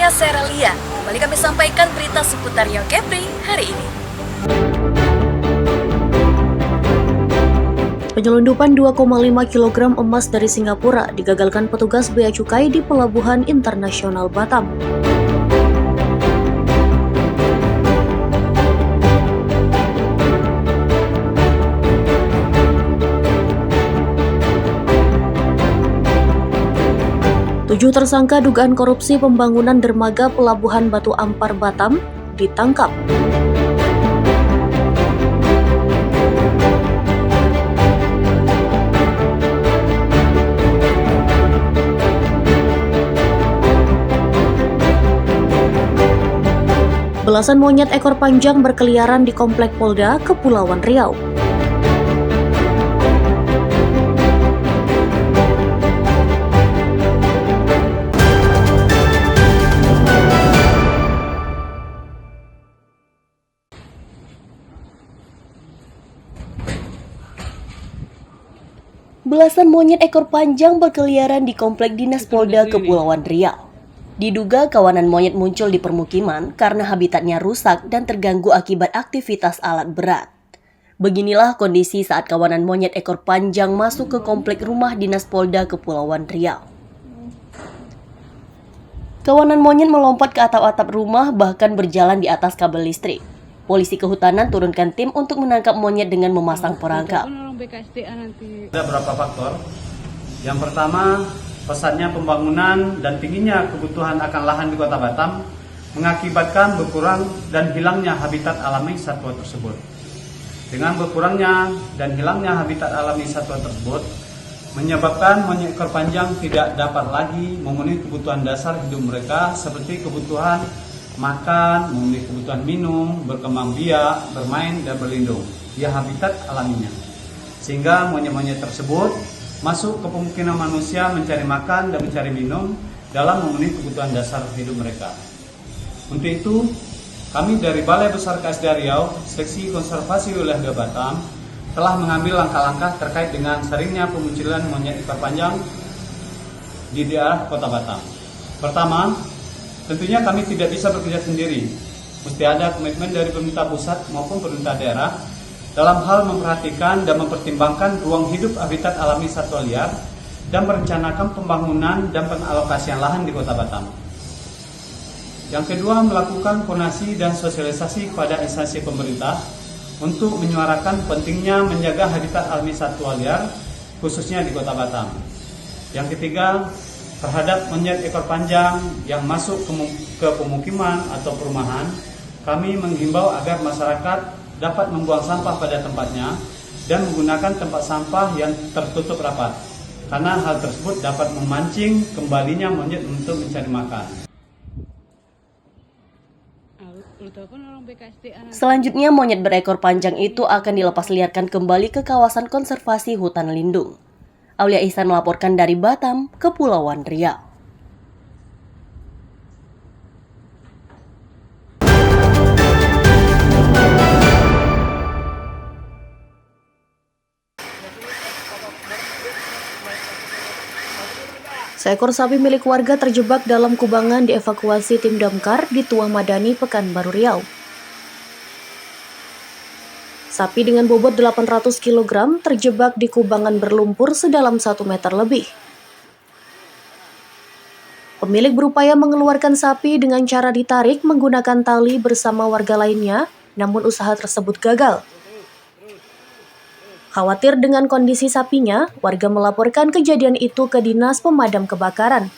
Saya Seralia. Kembali kami sampaikan berita seputar Riau Kepri hari ini. Penyelundupan 2,5 kg emas dari Singapura digagalkan petugas bea cukai di Pelabuhan Internasional Batam. Tujuh tersangka dugaan korupsi pembangunan dermaga Pelabuhan Batu Ampar Batam ditangkap. Belasan monyet ekor panjang berkeliaran di Komplek Polda, Kepulauan Riau. Belasan monyet ekor panjang berkeliaran di Komplek Dinas Polda Kepulauan Riau. Diduga kawanan monyet muncul di permukiman karena habitatnya rusak dan terganggu akibat aktivitas alat berat. Beginilah kondisi saat kawanan monyet ekor panjang masuk ke komplek rumah Dinas Polda Kepulauan Riau. Kawanan monyet melompat ke atap-atap rumah bahkan berjalan di atas kabel listrik. Polisi kehutanan turunkan tim untuk menangkap monyet dengan memasang perangkap. Ada beberapa faktor. Yang pertama, pesatnya pembangunan dan tingginya kebutuhan akan lahan di Kota Batam mengakibatkan berkurang dan hilangnya habitat alami satwa tersebut. Dengan berkurangnya dan hilangnya habitat alami satwa tersebut, menyebabkan monyet ekor panjang tidak dapat lagi memenuhi kebutuhan dasar hidup mereka seperti kebutuhan makan, memenuhi kebutuhan minum, berkembang biak, bermain, dan berlindung di habitat alaminya. Sehingga monyet-monyet tersebut masuk ke pemukiman manusia mencari makan dan mencari minum dalam memenuhi kebutuhan dasar hidup mereka. Untuk itu, kami dari Balai Besar KSDA Riau, Seksi Konservasi Wilayah 2 Batam, telah mengambil langkah-langkah terkait dengan seringnya pemunculan monyet ekor panjang di daerah Kota Batam. Pertama, tentunya kami tidak bisa bekerja sendiri. Mesti ada komitmen dari pemerintah pusat maupun pemerintah daerah dalam hal memperhatikan dan mempertimbangkan ruang hidup habitat alami satwa liar dan merencanakan pembangunan dan pengalokasian lahan di Kota Batam. Yang kedua, melakukan koordinasi dan sosialisasi kepada instansi pemerintah untuk menyuarakan pentingnya menjaga habitat alami satwa liar khususnya di Kota Batam. Yang ketiga, terhadap monyet ekor panjang yang masuk ke pemukiman atau perumahan, kami menghimbau agar masyarakat dapat membuang sampah pada tempatnya dan menggunakan tempat sampah yang tertutup rapat, karena hal tersebut dapat memancing kembalinya monyet untuk mencari makan. Selanjutnya, monyet berekor panjang itu akan dilepas liarkan kembali ke kawasan konservasi hutan lindung. Aulia Ihsan melaporkan dari Batam, Kepulauan Riau. Seekor sapi milik warga terjebak dalam kubangan dievakuasi tim damkar di Tuah Madani, Pekanbaru Riau. Sapi dengan bobot 800 kg terjebak di kubangan berlumpur sedalam 1 meter lebih. Pemilik berupaya mengeluarkan sapi dengan cara ditarik menggunakan tali bersama warga lainnya, namun usaha tersebut gagal. Khawatir dengan kondisi sapinya, warga melaporkan kejadian itu ke Dinas Pemadam Kebakaran.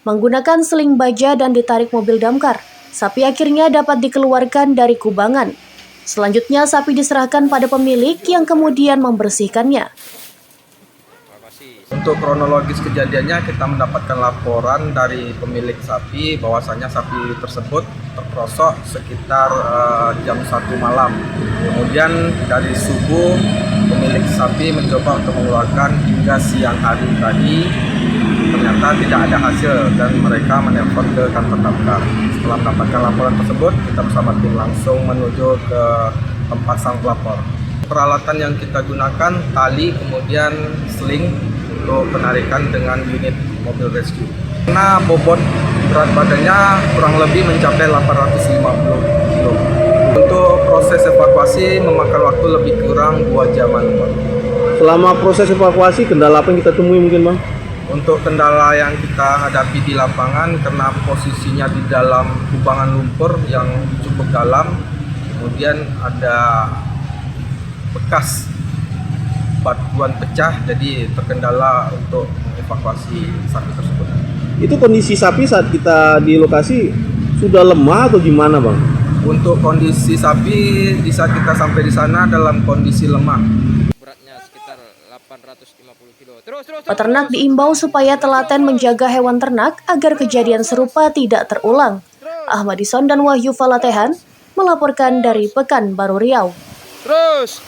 Menggunakan seling baja dan ditarik mobil damkar, sapi akhirnya dapat dikeluarkan dari kubangan. Selanjutnya, sapi diserahkan pada pemilik yang kemudian membersihkannya. Untuk kronologis kejadiannya, kita mendapatkan laporan dari pemilik sapi bahwasanya sapi tersebut terperosok sekitar jam 1 malam. Kemudian dari subuh pemilik sapi mencoba untuk mengeluarkan hingga siang hari tadi. Ternyata tidak ada hasil dan mereka menelpon ke kantor damkar. Setelah mendapatkan laporan tersebut, kita bersama tim langsung menuju ke tempat sang pelapor. Peralatan yang kita gunakan tali, kemudian sling untuk penarikan dengan unit mobil rescue. Karena bobot berat badannya kurang lebih mencapai 850 kilo. Untuk proses evakuasi memakan waktu lebih kurang 2 jaman, Bang. Selama proses evakuasi, kendala apa yang kita temui mungkin, Bang? Untuk kendala yang kita hadapi di lapangan karena posisinya di dalam kubangan lumpur yang cukup dalam, kemudian ada bekas batuan pecah, jadi terkendala untuk evakuasi sapi tersebut. Itu kondisi sapi saat kita di lokasi sudah lemah atau gimana, Bang? Untuk kondisi sapi di saat kita sampai di sana dalam kondisi lemah. Beratnya sekitar 850 kilo. Peternak diimbau supaya telaten menjaga hewan ternak agar kejadian serupa tidak terulang. Ahmad Ison dan Wahyu Falatehan melaporkan dari Pekanbaru Riau. Terus.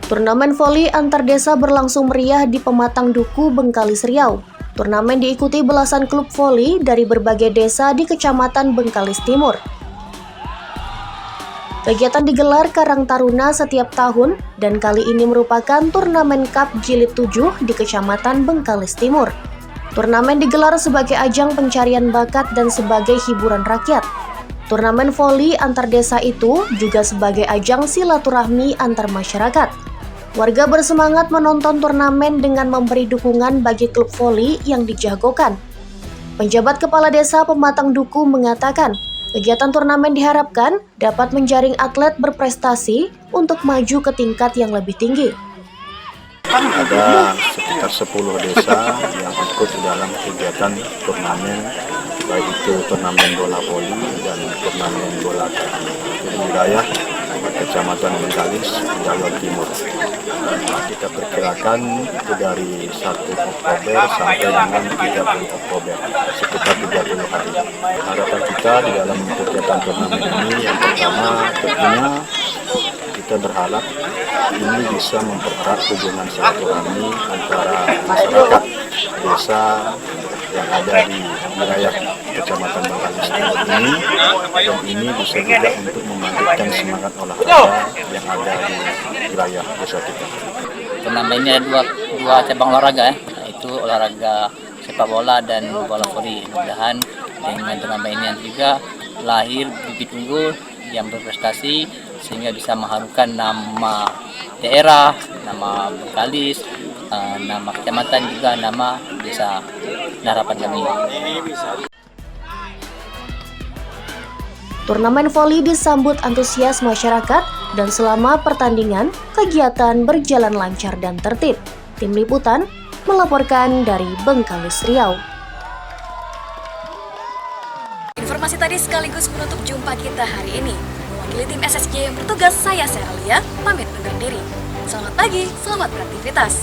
Turnamen voli antar desa berlangsung meriah di Pematang Duku, Bengkalis, Riau. Turnamen diikuti belasan klub voli dari berbagai desa di Kecamatan Bengkalis Timur. Kegiatan digelar Karang Taruna setiap tahun dan kali ini merupakan turnamen Cup Jilid 7 di Kecamatan Bengkalis Timur. Turnamen digelar sebagai ajang pencarian bakat dan sebagai hiburan rakyat. Turnamen voli antar desa itu juga sebagai ajang silaturahmi antar masyarakat. Warga bersemangat menonton turnamen dengan memberi dukungan bagi klub voli yang dijagokan. Penjabat Kepala Desa Pematang Duku mengatakan, kegiatan turnamen diharapkan dapat menjaring atlet berprestasi untuk maju ke tingkat yang lebih tinggi. Ada sekitar 10 desa yang ikut di dalam kegiatan turnamen, baik itu turnamen bola voli dan turnamen bola di wilayah Kecamatan Bengkalis, Jawa Timur. Kita perkirakan itu dari 1 Oktober sampai dengan 30 Oktober, sekitar 30 hari. Harapan kita di dalam kegiatan turnamen ini yang pertama tentunya kita berharap ini bisa mempererat hubungan silaturahmi antara masyarakat desa yang ada di wilayah Kecamatan Bengkalis ini, dan ini bisa juga untuk membangkitkan semangat olahraga yang ada di wilayah desa kita. Turnamennya dua cabang olahraga, yaitu olahraga sepak bola dan bola voli. Mudah-mudahan dengan turnamen ini juga lahir bibit unggul yang berprestasi sehingga bisa mengharumkan nama daerah, nama Bengkalis, nama kecamatan, juga nama desa. Harapan kami. Turnamen voli disambut antusias masyarakat dan selama pertandingan, kegiatan berjalan lancar dan tertib. Tim Liputan melaporkan dari Bengkalis, Riau. Informasi tadi sekaligus menutup jumpa kita hari ini. Mewakili tim SSJ yang bertugas, saya Seralia, pamit undur diri. Selamat pagi, selamat beraktivitas.